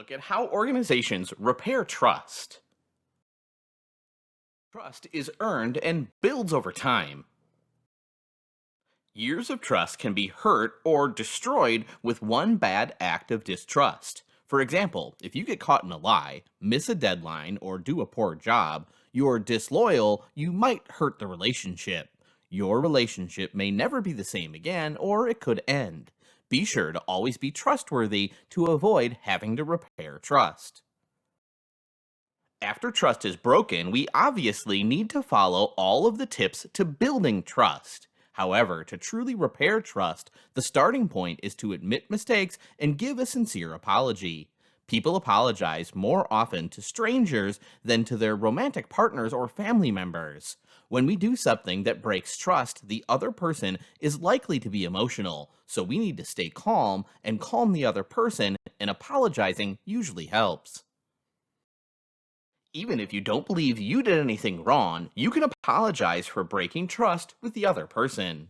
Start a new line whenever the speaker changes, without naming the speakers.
look at how organizations repair trust. Trust is earned and builds over time. Years of trust can be hurt or destroyed with one bad act of distrust. For example, if you get caught in a lie, miss a deadline, or do a poor job, you're disloyal, you might hurt the relationship. Your relationship may never be the same again, or it could end. Be sure to always be trustworthy to avoid having to repair trust. After trust is broken, we obviously need to follow all of the tips to building trust. However, to truly repair trust, the starting point is to admit mistakes and give a sincere apology. People apologize more often to strangers than to their romantic partners or family members. When we do something that breaks trust, the other person is likely to be emotional, so we need to stay calm and calm the other person, and apologizing usually helps. Even if you don't believe you did anything wrong, you can apologize for breaking trust with the other person.